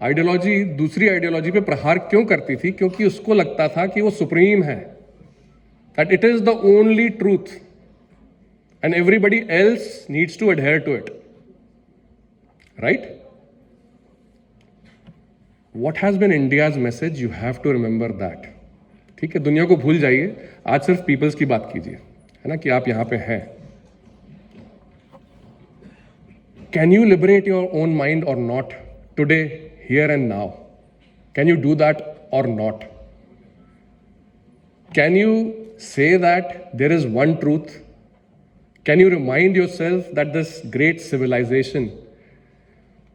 आइडियोलॉजी दूसरी आइडियोलॉजी पे प्रहार क्यों करती थी? क्योंकि उसको लगता था कि वो सुप्रीम है, that it is the only truth and everybody else needs to adhere to it, right? What has been India's message? You have to remember that. ठीक है, दुनिया को भूल जाइए, आज सिर्फ पीपल्स की बात कीजिए, है ना, कि आप यहां पे हैं। Can you liberate your own mind or not today, here and now? Can you do that or not? Can you say that there is one truth? Can you remind yourself that this great civilization,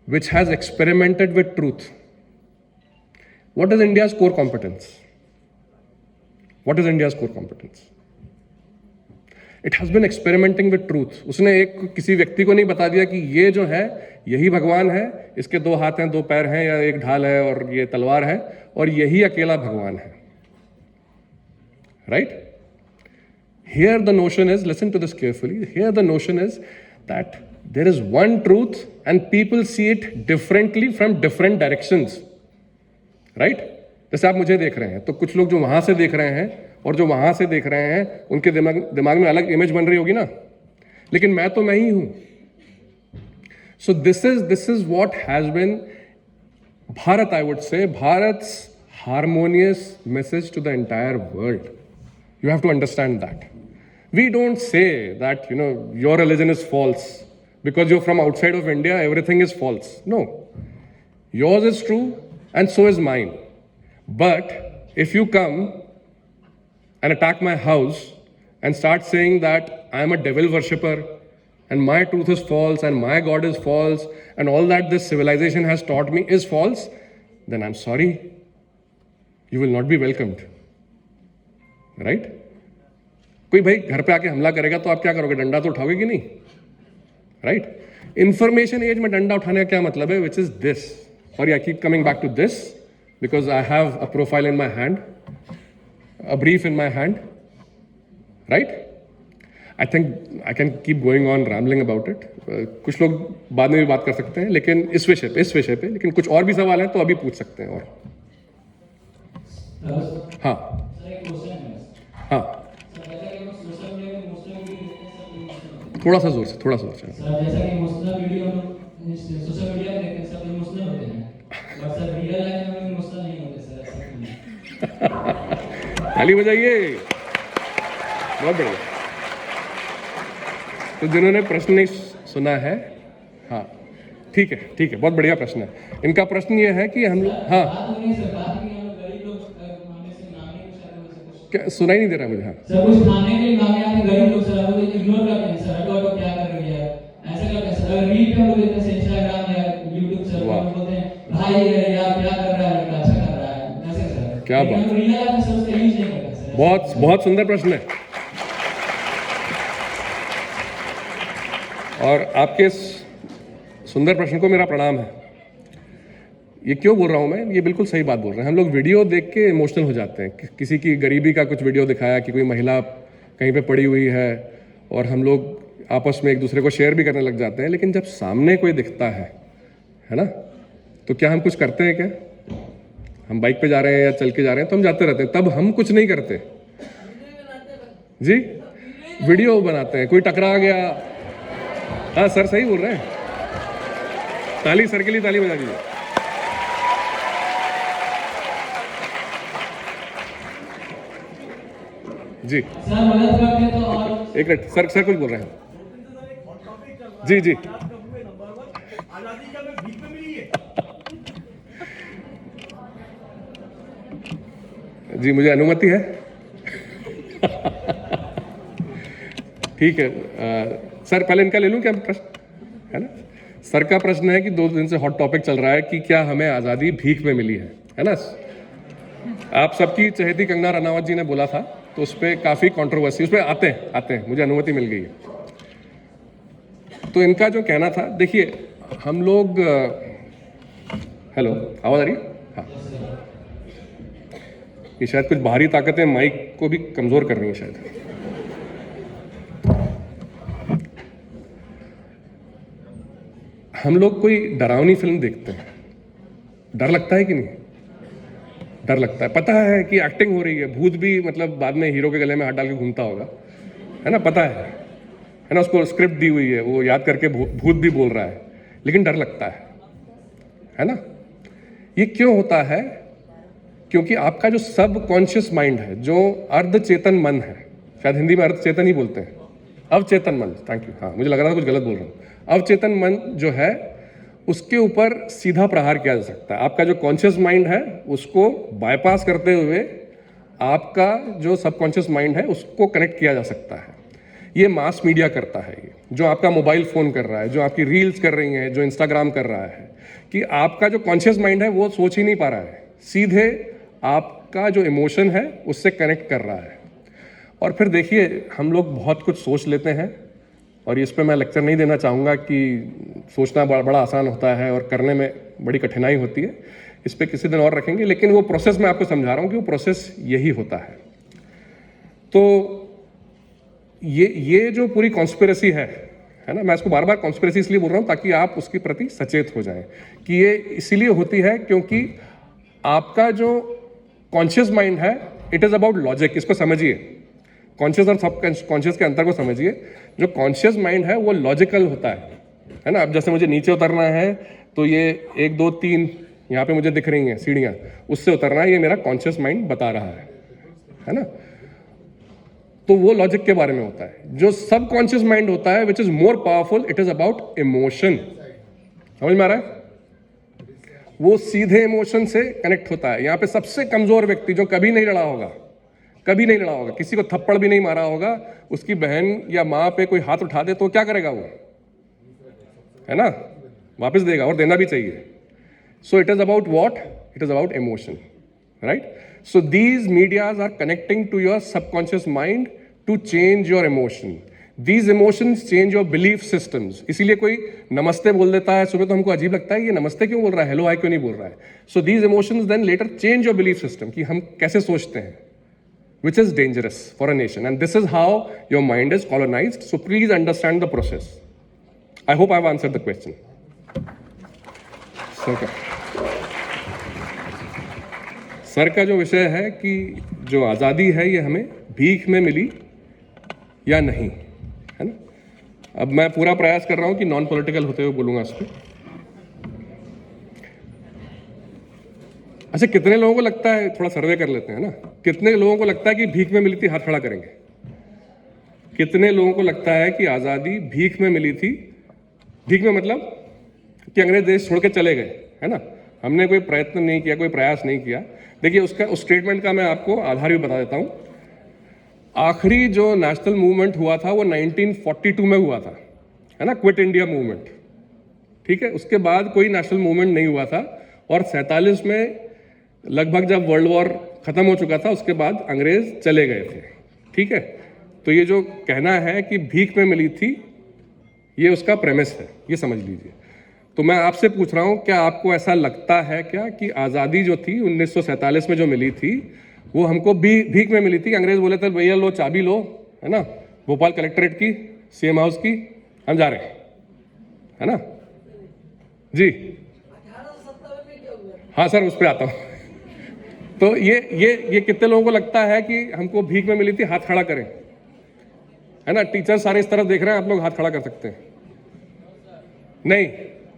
which has experimented with truth, what is India's core competence? What is India's core competence? It has been experimenting with truth. उसने किसी व्यक्ति को नहीं बता दिया कि ये जो है यही भगवान है, इसके 2 हाथ हैं, 2 पैर हैं, या एक ढाल है और ये तलवार है, और यही अकेला भगवान है, right? Here the notion is, listen to this carefully, here the notion is that there is one truth and people see it differently from different directions. Right? जैसे आप मुझे देख रहे हैं, तो कुछ लोग जो वहां से देख रहे हैं और जो वहां से देख रहे हैं, उनके दिमाग में अलग इमेज बन रही होगी ना, लेकिन मैं तो मैं ही हूं. So this is what has been Bharat, I would say, Bharat's harmonious message to the entire world. You have to understand that. We don't say that, your religion is false. Because you're from outside of India, everything is false. No. Yours is true, and so is mine. But if you come and attack my house and start saying that I am a devil worshipper, and my truth is false, and my God is false, and all that this civilization has taught me is false, then I'm sorry. You will not be welcomed. Right? कोई भाई घर पे आके हमला करेगा तो आप क्या करोगे? डंडा तो उठाओगे कि नहीं? राइट? इंफॉर्मेशन एज में डंडा उठाने का क्या मतलब है? Which is this. Sorry, I keep coming back to this because I have a profile in my hand, a brief in my hand. Right? I think I can keep going on rambling about it. कुछ लोग बाद में भी बात कर सकते हैं, लेकिन इस विषय पे लेकिन कुछ और भी सवाल हैं तो अभी पूछ सकते हैं. और हाँ हाँ, थोड़ा सा जोर से. सर, जैसा कि मुस्लिम वीडियो हम सोशल मीडिया पे देखते हैं, सब मुस्लिम होते हैं, और सर रियल लाइफ में भी मुस्लिम नहीं होते सर, ऐसा क्यों? ताली बजाइए. बहुत बढ़िया. तो जिन्होंने प्रश्न नहीं सुना है, हाँ ठीक है, बहुत बढ़िया प्रश्न है. इनका प्रश्न ये है कि हम लोग, हाँ क्या सुनाई नहीं दे रहा मुझे? हाँ सर, कुछ खाने के लिए मांगे आते गरीब लोग सर, वो इग्नोर करते हैं सर, अगर क्या कर रही है ऐसा करते हैं सर. रील पे हम लोग देखते हैं इंस्टाग्राम या यूट्यूब सर, वो बोलते हैं भाई यार क्या कर रहा है, लड़का अच्छा कर रहा है, ऐसे सर. क्या बात. हम रियल लाइफ में सर उसका यूज नहीं करते सर. बहुत सुंदर प्रश्न है. और आपके इस सुंदर प्रश्न को मेरा प्रणाम है. ये क्यों बोल रहा हूँ मैं? ये बिल्कुल सही बात बोल रहे हैं. हम लोग वीडियो देख के इमोशनल हो जाते हैं. किसी की गरीबी का कुछ वीडियो दिखाया कि कोई महिला कहीं पे पड़ी हुई है, और हम लोग आपस में एक दूसरे को शेयर भी करने लग जाते हैं. लेकिन जब सामने कोई दिखता है ना, तो क्या हम कुछ करते हैं? क्या हम बाइक पे जा रहे हैं या चल के जा रहे हैं तो हम जाते रहते हैं, तब हम कुछ नहीं करते जी. वीडियो बनाते हैं, कोई टकरा गया. हाँ सर, सही बोल रहे हैं. ताली सर के लिए, ताली बजा दीजिए. जी सर मदद करते हैं तो. और एक मिनट सर कुछ बोल रहे हैं. जी जी, मुझे अनुमति है. ठीक है. सर पहले इनका ले लूं क्या प्रश्न, है ना? सर का प्रश्न है कि 2 दिन से हॉट टॉपिक चल रहा है कि क्या हमें आज़ादी भीख में मिली है ना? आप सबकी चहेती कंगना रनावत जी ने बोला था, तो उस पर काफ़ी कंट्रोवर्सी, उस पर आते हैं. मुझे अनुमति मिल गई है. तो इनका जो कहना था, देखिए हम लोग, हेलो आवाज़ आ रही है? हाँ, ये शायद कुछ बाहरी ताकतें माइक को भी कमज़ोर कर रही हैं शायद. हम लोग कोई डरावनी फिल्म देखते हैं, डर लगता है कि नहीं? डर लगता है. पता है कि एक्टिंग हो रही है, भूत भी मतलब बाद में हीरो के गले में हाथ डाल के घूमता होगा, है ना? पता है ना? उसको स्क्रिप्ट दी हुई है, वो याद करके भूत भी बोल रहा है, लेकिन डर लगता है ना? ये क्यों होता है? क्योंकि आपका जो सब कॉन्शियस माइंड है, जो अर्धचेतन मन है, शायद हिंदी में अर्धचेतन ही बोलते हैं, अवचेतन मन, थैंक यू. हाँ, मुझे लग रहा था कुछ गलत बोल रहा हूँ. अवचेतन मन जो है, उसके ऊपर सीधा प्रहार किया जा सकता है. आपका जो कॉन्शियस माइंड है उसको बाईपास करते हुए आपका जो सबकॉन्शियस माइंड है उसको कनेक्ट किया जा सकता है. ये मास मीडिया करता है, ये जो आपका मोबाइल फ़ोन कर रहा है, जो आपकी रील्स कर रही हैं, जो इंस्टाग्राम कर रहा है, कि आपका जो कॉन्शियस माइंड है वो सोच ही नहीं पा रहा है, सीधे आपका जो इमोशन है उससे कनेक्ट कर रहा है. और फिर देखिए, हम लोग बहुत कुछ सोच लेते हैं, और इस पर मैं लेक्चर नहीं देना चाहूँगा कि सोचना बड़ा आसान होता है और करने में बड़ी कठिनाई होती है. इस पर किसी दिन और रखेंगे, लेकिन वो प्रोसेस मैं आपको समझा रहा हूँ कि वो प्रोसेस यही होता है. तो ये जो पूरी कॉन्स्पिरेसी है ना, मैं इसको बार बार कॉन्स्पिरेसी इसलिए बोल रहा हूँ ताकि आप उसके प्रति सचेत हो जाएं कि ये इसीलिए होती है क्योंकि आपका जो कॉन्शियस माइंड है इट इज़ अबाउट लॉजिक, इसको समझिए। कॉन्शियस और सब कॉन्शियस के अंतर को समझिए। जो कॉन्शियस माइंड है वो लॉजिकल होता है ना। अब जैसे मुझे नीचे उतरना है तो ये 1 2 3 यहाँ पे मुझे दिख रही हैं सीढ़ियाँ, उससे उतरना है, ये मेरा कॉन्शियस माइंड बता रहा है ना। तो वो लॉजिक के बारे में होता है। जो सब कॉन्शियस माइंड होता है which is more powerful, it is about emotion. समझ में आ रहा है? वो सीधे इमोशन से कनेक्ट होता है। यहाँ पे सबसे कमजोर व्यक्ति जो कभी नहीं लड़ा होगा, कभी नहीं लड़ा होगा, किसी को थप्पड़ भी नहीं मारा होगा, उसकी बहन या माँ पे कोई हाथ उठा दे तो क्या करेगा वो, है ना, वापस देगा, और देना भी चाहिए। So it is about what, it is about emotion, right. So these medias are connecting to your subconscious mind to change your emotion. These emotions change your belief systems. इसीलिए कोई नमस्ते बोल देता है सुबह तो हमको अजीब लगता है, ये नमस्ते क्यों बोल रहा है, हेलो हाय क्यों नहीं बोल रहा है। So these emotions then later change your belief system कि हम कैसे सोचते हैं, which is dangerous for a nation. And this is how your mind is colonized. So please understand the process. I hope I've answered the question. Sir का जो विषय है कि जो आज़ादी है ये हमें भीख में मिली या नहीं, है ना। अब मैं पूरा प्रयास कर रहा हूं कि नॉन पॉलिटिकल होते हुए बोलूंगा इस पर। अच्छा, कितने लोगों को लगता है, थोड़ा सर्वे कर लेते हैं ना, कितने लोगों को लगता है कि भीख में मिली थी, हाथ खड़ा करेंगे। कितने लोगों को लगता है कि आज़ादी भीख में मिली थी? भीख में मतलब कि अंग्रेज देश छोड़ के चले गए, है ना, हमने कोई प्रयत्न नहीं किया, कोई प्रयास नहीं किया। देखिए उसका, उस स्टेटमेंट का मैं आपको आधार भी बता देता हूं। आखिरी जो नेशनल मूवमेंट हुआ था वो 1942 में हुआ था, है ना, क्विट इंडिया मूवमेंट, ठीक है। उसके बाद कोई नेशनल मूवमेंट नहीं हुआ था, और 47 में लगभग जब वर्ल्ड वॉर खत्म हो चुका था उसके बाद अंग्रेज चले गए थे, ठीक है। तो ये जो कहना है कि भीख में मिली थी, ये उसका प्रेमिस है, ये समझ लीजिए। तो मैं आपसे पूछ रहा हूँ, क्या आपको ऐसा लगता है क्या कि आज़ादी जो थी 1947 में जो मिली थी वो हमको भीख में मिली थी? अंग्रेज बोले थे भैया लो चाबी लो, है ना, भोपाल कलेक्ट्रेट की, सीएम हाउस की, हम जा रहे हैं, है ना जी। हाँ सर, उस पर आता हूँ। तो ये कितने लोगों को लगता है कि हमको भीख में मिली थी? हाथ खड़ा करें, है ना। टीचर सारे इस तरफ देख रहे हैं, आप लोग हाथ खड़ा कर सकते हैं। नहीं,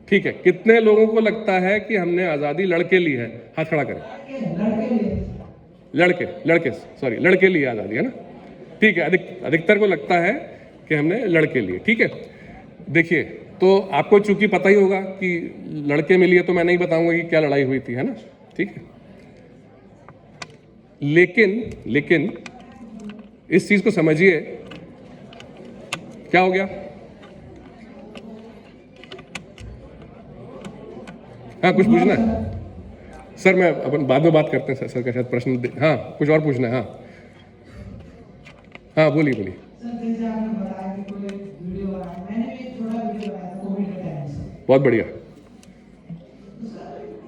ठीक है। कितने लोगों को लगता है कि हमने आज़ादी लड़के ली है? हाथ खड़ा करें। लड़के लिए आज़ादी, है ना, ठीक है। अधिकतर को लगता है कि हमने लड़के लिए, ठीक है। देखिए, तो आपको चूंकि पता ही होगा कि लड़के में लिए, तो मैं नहीं बताऊंगा कि क्या लड़ाई हुई थी, है ना, ठीक है। लेकिन इस चीज को समझिए, क्या हो गया। हाँ, कुछ पूछना है सर? मैं अपन बाद में बात करते हैं सर का शायद प्रश्न। हाँ, कुछ और पूछना है? हाँ बोलिए। सर जैसे आपने बताया कि कोई वीडियो बनाया, मैंने भी थोड़ा वीडियो बनाया था कोविड के टाइम से। बहुत बढ़िया। तो सर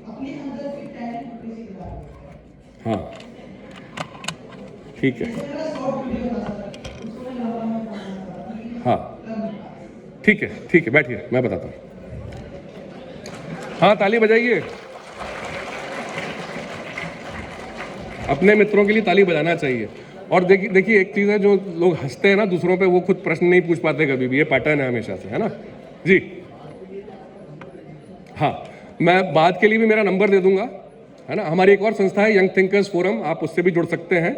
अपने अंदर के टैलेंट को कैसे दिखा रहे हैं? हाँ, ठीक है। मेरा शॉर्ट वीडियो था सर, उसको मैं लगा में बनाया था। हाँ, ठीक है, बैठिए, मैं बताता हूँ। हाँ, ताली बजाइए। अपने मित्रों के लिए ताली बजाना चाहिए। और देखिए एक चीज़ है, जो लोग हंसते हैं ना दूसरों पे, वो खुद प्रश्न नहीं पूछ पाते कभी भी, ये पैटर्न है हमेशा से, है ना जी। हाँ, मैं बाद के लिए भी मेरा नंबर दे दूंगा, है ना। हमारी एक और संस्था है यंग थिंकर्स फोरम, आप उससे भी जुड़ सकते हैं।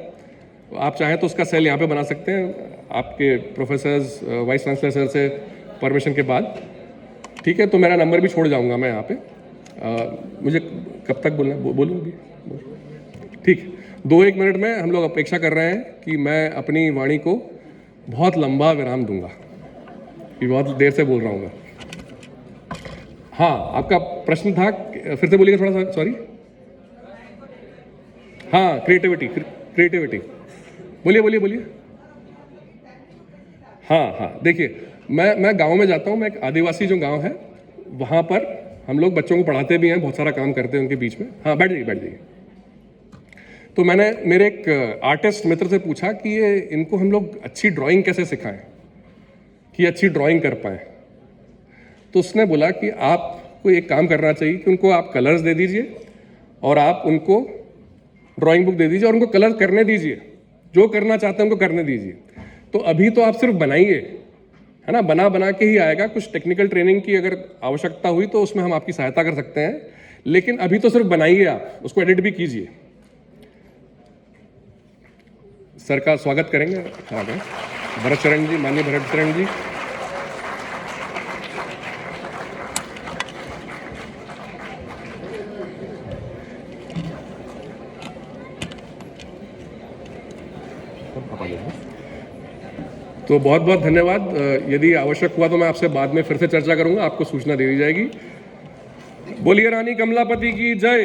आप चाहें तो उसका सेल यहाँ पे बना सकते हैं, आपके प्रोफेसर्स, वाइस चांसलर सर से परमिशन के बाद, ठीक है। तो मेरा नंबर भी छोड़ जाऊँगा मैं यहाँ पे। मुझे कब तक बोलना, बोलूँ अभी? ठीक है, 2-1 मिनट में हम लोग अपेक्षा कर रहे हैं कि मैं अपनी वाणी को बहुत लंबा विराम दूंगा, कि बहुत देर से बोल रहा हूँ। हाँ, आपका प्रश्न था, फिर से बोलिएगा थोड़ा सा, सॉरी। हाँ, क्रिएटिविटी बोलिए। हाँ, देखिए मैं गांव में जाता हूँ। मैं एक आदिवासी जो गांव है वहाँ पर हम लोग बच्चों को पढ़ाते भी हैं, बहुत सारा काम करते हैं उनके बीच में। हाँ, बैठ जाइए। तो मैंने मेरे एक आर्टिस्ट मित्र से पूछा कि ये इनको हम लोग अच्छी ड्राइंग कैसे सिखाएं कि अच्छी ड्राइंग कर पाएँ। तो उसने बोला कि आपको एक काम करना चाहिए कि उनको आप कलर्स दे दीजिए और आप उनको ड्राइंग बुक दे दीजिए और उनको कलर करने दीजिए, जो करना चाहते हैं उनको करने दीजिए। तो अभी तो आप सिर्फ बनाइए, है ना, बना बना के ही आएगा। कुछ टेक्निकल ट्रेनिंग की अगर आवश्यकता हुई तो उसमें हम आपकी सहायता कर सकते हैं, लेकिन अभी तो सिर्फ बनाइए, आप उसको एडिट भी कीजिए। सर का स्वागत करेंगे भरत शरण जी, माननीय भरत शरण जी। तो बहुत बहुत धन्यवाद। यदि आवश्यक हुआ तो मैं आपसे बाद में फिर से चर्चा करूंगा, आपको सूचना दे दी जाएगी। बोलिए रानी कमलापति की जय।